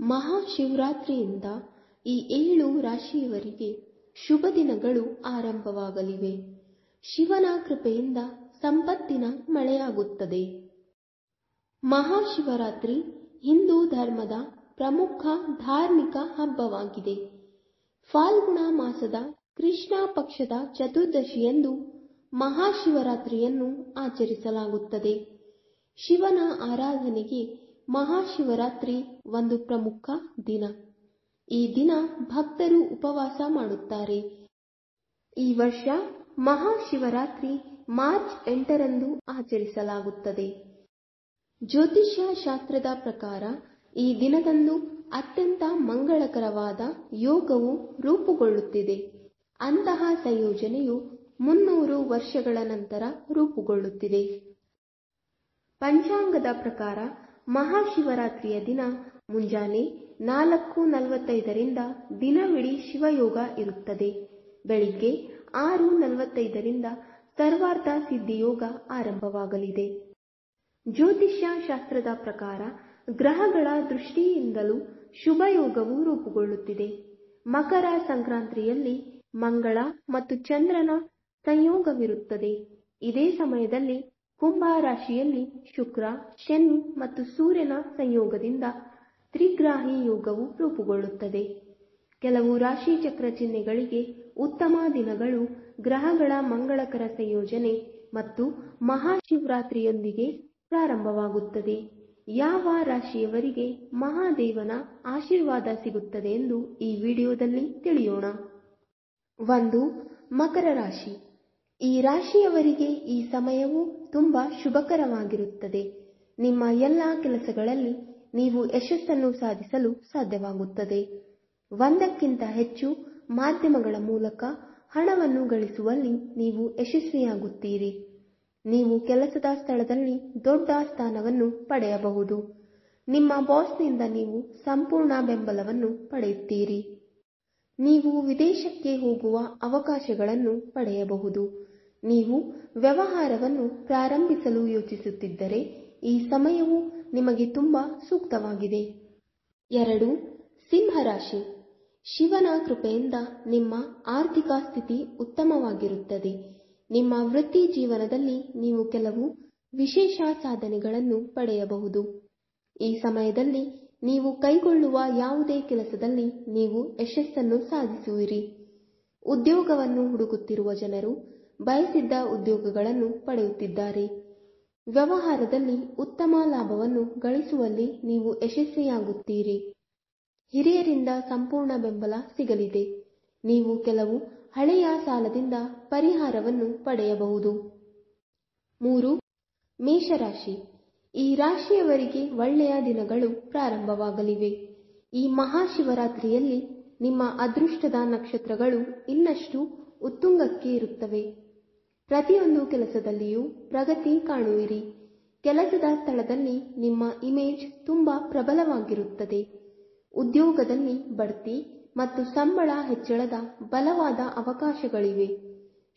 ಮಹಾಶಿವರಾತ್ರಿಯಿಂದ ಈ 7 ರಾಶಿಯವರಿಗೆ ಶುಭ ದಿನಗಳು ಆರಂಭವಾಗಲಿವೆ. ಶಿವನ ಕೃಪೆಯಿಂದ ಸಂಪತ್ತಿನ ಮಳೆಯಾಗುತ್ತದೆ. ಮಹಾಶಿವರಾತ್ರಿ ಹಿಂದೂ ಧರ್ಮದ ಪ್ರಮುಖ ಧಾರ್ಮಿಕ ಹಬ್ಬವಾಗಿದೆ. ಫಾಲ್ಗುಣ ಮಾಸದ ಕೃಷ್ಣ ಪಕ್ಷದ ಚತುರ್ದಶಿಯಂದು ಮಹಾಶಿವರಾತ್ರಿಯನ್ನು ಆಚರಿಸಲಾಗುತ್ತದೆ. ಶಿವನ ಆರಾಧನೆಗೆ ಮಹಾಶಿವರಾತ್ರಿ ಒಂದು ಪ್ರಮುಖ ದಿನ. ಈ ದಿನ ಭಕ್ತರು ಉಪವಾಸ ಮಾಡುತ್ತಾರೆ. ಈ ವರ್ಷ ಮಹಾಶಿವರಾತ್ರಿ ಮಾರ್ಚ್ 8ರಂದು ಆಚರಿಸಲಾಗುತ್ತದೆ. ಜ್ಯೋತಿಷ್ಯ ಶಾಸ್ತ್ರದ ಪ್ರಕಾರ ಈ ದಿನದಂದು ಅತ್ಯಂತ ಮಂಗಳಕರವಾದ ಯೋಗವು ರೂಪುಗೊಳ್ಳುತ್ತಿದೆ. ಅಂತಹ ಸಂಯೋಜನೆಯು 300 ವರ್ಷಗಳ ನಂತರ ರೂಪುಗೊಳ್ಳುತ್ತಿದೆ. ಪಂಚಾಂಗದ ಪ್ರಕಾರ ಮಹಾಶಿವರಾತ್ರಿಯ ದಿನ ಮುಂಜಾನೆ 4:45ರಿಂದ ದಿನವಿಡೀ ಶಿವಯೋಗ ಇರುತ್ತದೆ. ಬೆಳಿಗ್ಗೆ 6:45ರಿಂದ ಸರ್ವಾರ್ಥ ಸಿದ್ಧಿಯೋಗ ಆರಂಭವಾಗಲಿದೆ. ಜ್ಯೋತಿಷ್ಯ ಶಾಸ್ತ್ರದ ಪ್ರಕಾರ ಗ್ರಹಗಳ ದೃಷ್ಟಿಯಿಂದಲೂ ಶುಭಯೋಗವು ರೂಪುಗೊಳ್ಳುತ್ತಿದೆ. ಮಕರ ಸಂಕ್ರಾಂತಿಯಲ್ಲಿ ಮಂಗಳ ಮತ್ತು ಚಂದ್ರನ ಸಂಯೋಗವಿರುತ್ತದೆ. ಇದೇ ಸಮಯದಲ್ಲಿ ಕುಂಭ ರಾಶಿಯಲ್ಲಿ ಶುಕ್ರ, ಶನಿ ಮತ್ತು ಸೂರ್ಯನ ಸಂಯೋಗದಿಂದ ತ್ರಿಗ್ರಾಹಿ ಯೋಗವು ರೂಪುಗೊಳ್ಳುತ್ತದೆ. ಕೆಲವು ರಾಶಿ ಚಕ್ರ ಚಿಹ್ನೆಗಳಿಗೆ ಉತ್ತಮ ದಿನಗಳು ಗ್ರಹಗಳ ಮಂಗಳಕರ ಸಂಯೋಜನೆ ಮತ್ತು ಮಹಾಶಿವರಾತ್ರಿಯೊಂದಿಗೆ ಪ್ರಾರಂಭವಾಗುತ್ತದೆ. ಯಾವ ರಾಶಿಯವರಿಗೆ ಮಹಾದೇವನ ಆಶೀರ್ವಾದ ಸಿಗುತ್ತದೆ ಎಂದು ಈ ವಿಡಿಯೋದಲ್ಲಿ ತಿಳಿಯೋಣ. 1. ಮಕರ ರಾಶಿ. ಈ ರಾಶಿಯವರಿಗೆ ಈ ಸಮಯವು ತುಂಬಾ ಶುಭಕರವಾಗಿರುತ್ತದೆ. ನಿಮ್ಮ ಎಲ್ಲ ಕೆಲಸಗಳಲ್ಲಿ ನೀವು ಯಶಸ್ಸನ್ನು ಸಾಧಿಸಲು ಸಾಧ್ಯವಾಗುತ್ತದೆ. ಒಂದಕ್ಕಿಂತ ಹೆಚ್ಚು ಮಾಧ್ಯಮಗಳ ಮೂಲಕ ಹಣವನ್ನು ಗಳಿಸುವಲ್ಲಿ ನೀವು ಯಶಸ್ವಿಯಾಗುತ್ತೀರಿ. ನೀವು ಕೆಲಸದ ಸ್ಥಳದಲ್ಲಿ ದೊಡ್ಡ ಸ್ಥಾನವನ್ನು ಪಡೆಯಬಹುದು. ನಿಮ್ಮ ಬಾಸ್ನಿಂದ ನೀವು ಸಂಪೂರ್ಣ ಬೆಂಬಲವನ್ನು ಪಡೆಯುತ್ತೀರಿ. ನೀವು ವಿದೇಶಕ್ಕೆ ಹೋಗುವ ಅವಕಾಶಗಳನ್ನು ಪಡೆಯಬಹುದು. ನೀವು ವ್ಯವಹಾರವನ್ನು ಪ್ರಾರಂಭಿಸಲು ಯೋಚಿಸುತ್ತಿದ್ದರೆ ಈ ಸಮಯವು ನಿಮಗೆ ತುಂಬಾ ಸೂಕ್ತವಾಗಿದೆ. 2. ಸಿಂಹರಾಶಿ. ಶಿವನ ಕೃಪೆಯಿಂದ ನಿಮ್ಮ ಆರ್ಥಿಕ ಸ್ಥಿತಿ ಉತ್ತಮವಾಗಿರುತ್ತದೆ. ನಿಮ್ಮ ವೃತ್ತಿ ಜೀವನದಲ್ಲಿ ನೀವು ಕೆಲವು ವಿಶೇಷ ಸಾಧನೆಗಳನ್ನು ಪಡೆಯಬಹುದು. ಈ ಸಮಯದಲ್ಲಿ ನೀವು ಕೈಗೊಳ್ಳುವ ಯಾವುದೇ ಕೆಲಸದಲ್ಲಿ ನೀವು ಯಶಸ್ಸನ್ನು ಸಾಧಿಸುವಿರಿ. ಉದ್ಯೋಗವನ್ನು ಹುಡುಕುತ್ತಿರುವ ಜನರು ಬಯಸಿದ್ದ ಉದ್ಯೋಗಗಳನ್ನು ಪಡೆಯುತ್ತಿದ್ದಾರೆ. ವ್ಯವಹಾರದಲ್ಲಿ ಉತ್ತಮ ಲಾಭವನ್ನು ಗಳಿಸುವಲ್ಲಿ ನೀವು ಯಶಸ್ವಿಯಾಗುತ್ತೀರಿ. ಹಿರಿಯರಿಂದ ಸಂಪೂರ್ಣ ಬೆಂಬಲ ಸಿಗಲಿದೆ. ನೀವು ಕೆಲವು ಹಳೆಯ ಸಾಲದಿಂದ ಪರಿಹಾರವನ್ನು ಪಡೆಯಬಹುದು. 3. ಮೇಷರಾಶಿ. ಈ ರಾಶಿಯವರಿಗೆ ಒಳ್ಳೆಯ ದಿನಗಳು ಪ್ರಾರಂಭವಾಗಲಿವೆ. ಈ ಮಹಾಶಿವರಾತ್ರಿಯಲ್ಲಿ ನಿಮ್ಮ ಅದೃಷ್ಟದ ನಕ್ಷತ್ರಗಳು ಇನ್ನಷ್ಟು ಉತ್ತುಂಗಕ್ಕೆ ಇರುತ್ತವೆ. ಪ್ರತಿಯೊಂದು ಕೆಲಸದಲ್ಲಿಯೂ ಪ್ರಗತಿ ಕಾಣುವಿರಿ. ಕೆಲಸದ ಸ್ಥಳದಲ್ಲಿ ನಿಮ್ಮ ಇಮೇಜ್ ತುಂಬಾ ಪ್ರಬಲವಾಗಿರುತ್ತದೆ. ಉದ್ಯೋಗದಲ್ಲಿ ಬಡ್ತಿ ಮತ್ತು ಸಂಬಳ ಹೆಚ್ಚಳದ ಬಲವಾದ ಅವಕಾಶಗಳಿವೆ.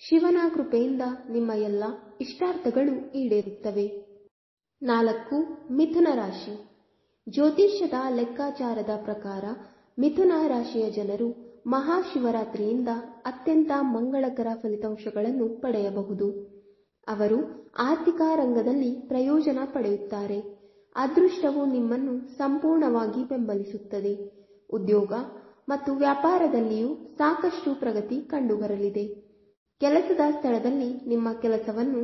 ಶಿವನ ಕೃಪೆಯಿಂದ ನಿಮ್ಮ ಎಲ್ಲ ಇಷ್ಟಾರ್ಥಗಳು ಈಡೇರುತ್ತವೆ. 4. ಮಿಥುನ ರಾಶಿ. ಜ್ಯೋತಿಷ್ಯದ ಲೆಕ್ಕಾಚಾರದ ಪ್ರಕಾರ ಮಿಥುನ ರಾಶಿಯ ಜನರು ಮಹಾಶಿವರಾತ್ರಿಯಿಂದ ಅತ್ಯಂತ ಮಂಗಳಕರ ಫಲಿತಾಂಶಗಳನ್ನು ಪಡೆಯಬಹುದು. ಅವರು ಆರ್ಥಿಕ ರಂಗದಲ್ಲಿ ಪ್ರಯೋಜನ ಪಡೆಯುತ್ತಾರೆ. ಅದೃಷ್ಟವು ನಿಮ್ಮನ್ನು ಸಂಪೂರ್ಣವಾಗಿ ಬೆಂಬಲಿಸುತ್ತದೆ. ಉದ್ಯೋಗ ಮತ್ತು ವ್ಯಾಪಾರದಲ್ಲಿಯೂ ಸಾಕಷ್ಟು ಪ್ರಗತಿ ಕಂಡುಬರಲಿದೆ. ಕೆಲಸದ ಸ್ಥಳದಲ್ಲಿ ನಿಮ್ಮ ಕೆಲಸವನ್ನು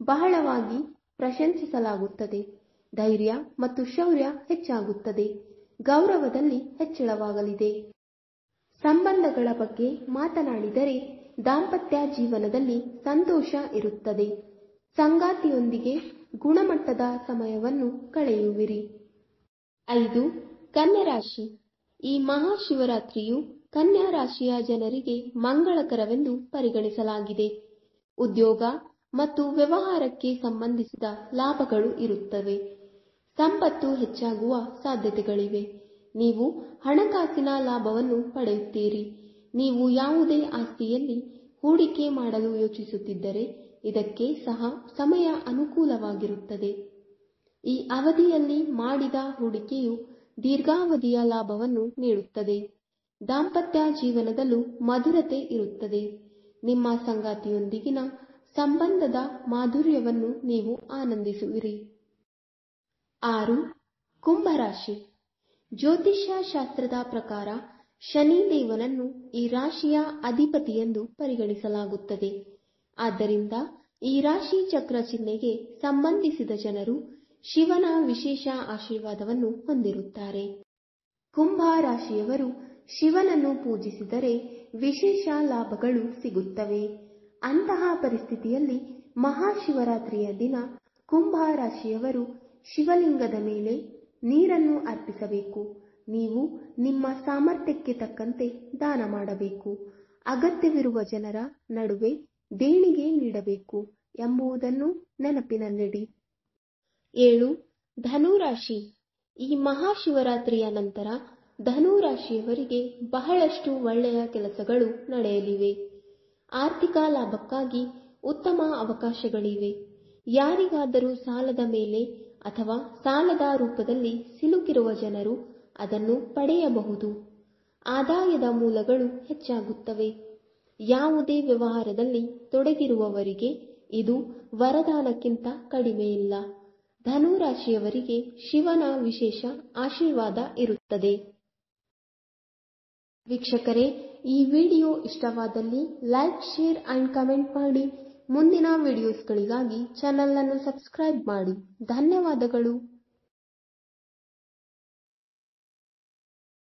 ಬಹಳವಾಗಿ ಪ್ರಶಂಸಿಸಲಾಗುತ್ತದೆ. ಧೈರ್ಯ ಮತ್ತು ಶೌರ್ಯ ಹೆಚ್ಚಾಗುತ್ತದೆ. ಗೌರವದಲ್ಲಿ ಹೆಚ್ಚಳವಾಗಲಿದೆ. ಸಂಬಂಧಗಳ ಬಗ್ಗೆ ಮಾತನಾಡಿದರೆ ದಾಂಪತ್ಯ ಜೀವನದಲ್ಲಿ ಸಂತೋಷ ಇರುತ್ತದೆ. ಸಂಗಾತಿಯೊಂದಿಗೆ ಗುಣಮಟ್ಟದ ಸಮಯವನ್ನು ಕಳೆಯುವಿರಿ. 5. ಕನ್ಯಾ ರಾಶಿ. ಈ ಮಹಾಶಿವರಾತ್ರಿಯು ಕನ್ಯಾ ರಾಶಿಯ ಜನರಿಗೆ ಮಂಗಳಕರವೆಂದು ಪರಿಗಣಿಸಲಾಗಿದೆ. ಉದ್ಯೋಗ ಮತ್ತು ವ್ಯವಹಾರಕ್ಕೆ ಸಂಬಂಧಿಸಿದ ಲಾಭಗಳು ಇರುತ್ತವೆ. ಸಂಪತ್ತು ಹೆಚ್ಚಾಗುವ ಸಾಧ್ಯತೆಗಳಿವೆ. ನೀವು ಹಣಕಾಸಿನ ಲಾಭವನ್ನು ಪಡೆಯುತ್ತೀರಿ. ನೀವು ಯಾವುದೇ ಆಸ್ತಿಯಲ್ಲಿ ಹೂಡಿಕೆ ಮಾಡಲು ಯೋಚಿಸುತ್ತಿದ್ದರೆ ಇದಕ್ಕೆ ಸಹ ಸಮಯ ಅನುಕೂಲವಾಗಿರುತ್ತದೆ. ಈ ಅವಧಿಯಲ್ಲಿ ಮಾಡಿದ ಹೂಡಿಕೆಯು ದೀರ್ಘಾವಧಿಯ ಲಾಭವನ್ನು ನೀಡುತ್ತದೆ. ದಾಂಪತ್ಯ ಜೀವನದಲ್ಲೂ ಮಧುರತೆ ಇರುತ್ತದೆ. ನಿಮ್ಮ ಸಂಗಾತಿಯೊಂದಿಗಿನ ಸಂಬಂಧದ ಮಾಧುರ್ಯವನ್ನು ನೀವು ಆನಂದಿಸುವಿರಿ. 6. ಕುಂಭರಾಶಿ. ಜ್ಯೋತಿಷ್ಯ ಶಾಸ್ತ್ರದ ಪ್ರಕಾರ ಶನಿ ದೇವನನ್ನು ಈ ರಾಶಿಯ ಅಧಿಪತಿಯೆಂದು ಪರಿಗಣಿಸಲಾಗುತ್ತದೆ. ಆದ್ದರಿಂದ ಈ ರಾಶಿ ಚಕ್ರ ಚಿಹ್ನೆಗೆ ಸಂಬಂಧಿಸಿದ ಜನರು ಶಿವನ ವಿಶೇಷ ಆಶೀರ್ವಾದವನ್ನು ಹೊಂದಿರುತ್ತಾರೆ. ಕುಂಭ ರಾಶಿಯವರು ಶಿವನನ್ನು ಪೂಜಿಸಿದರೆ ವಿಶೇಷ ಲಾಭಗಳು ಸಿಗುತ್ತವೆ. ಅಂತಹ ಪರಿಸ್ಥಿತಿಯಲ್ಲಿ ಮಹಾಶಿವರಾತ್ರಿಯ ದಿನ ಕುಂಭ ರಾಶಿಯವರು ಶಿವಲಿಂಗದ ಮೇಲೆ ನೀರನ್ನು ಅರ್ಪಿಸಬೇಕು. ನೀವು ನಿಮ್ಮ ಸಾಮರ್ಥ್ಯಕ್ಕೆ ತಕ್ಕಂತೆ ದಾನ ಮಾಡಬೇಕು. ಅಗತ್ಯವಿರುವ ಜನರ ನಡುವೆ ದೇಣಿಗೆ ನೀಡಬೇಕು ಎಂಬುದನ್ನು ನೆನಪಿನಲ್ಲಿಡಿ. 7. ಧನುರಾಶಿ. ಈ ಮಹಾಶಿವರಾತ್ರಿಯ ನಂತರ ಧನುರಾಶಿಯವರಿಗೆ ಬಹಳಷ್ಟು ಒಳ್ಳೆಯ ಕೆಲಸಗಳು ನಡೆಯಲಿವೆ. ಆರ್ಥಿಕ ಲಾಭಕ್ಕಾಗಿ ಉತ್ತಮ ಅವಕಾಶಗಳಿವೆ. ಯಾರಿಗಾದರೂ ಸಾಲದ ಮೇಲೆ ಅಥವಾ ಸಾಲದ ರೂಪದಲ್ಲಿ ಸಿಲುಕಿರುವ ಜನರು ಅದನ್ನು ಪಡೆಯಬಹುದು. ಆದಾಯದ ಮೂಲಗಳು ಹೆಚ್ಚಾಗುತ್ತವೆ. ಯಾವುದೇ ವ್ಯವಹಾರದಲ್ಲಿ ತೊಡಗಿರುವವರಿಗೆ ಇದು ವರದಾನಕ್ಕಿಂತ ಕಡಿಮೆಯಿಲ್ಲ. ಧನುರಾಶಿಯವರಿಗೆ ಶಿವನ ವಿಶೇಷ ಆಶೀರ್ವಾದ ಇರುತ್ತದೆ. ವೀಕ್ಷಕರೇ, ಈ ವಿಡಿಯೋ ಇಷ್ಟವಾದಲ್ಲಿ ಲೈಕ್, ಶೇರ್ ಅಂಡ್ ಕಮೆಂಟ್ ಮಾಡಿ. ಮುಂದಿನ ವಿಡಿಯೋಸ್ಗಳಿಗಾಗಿ ಚಾನೆಲ್ ಅನ್ನು ಸಬ್ಸ್ಕ್ರೈಬ್ ಮಾಡಿ. ಧನ್ಯವಾದಗಳು.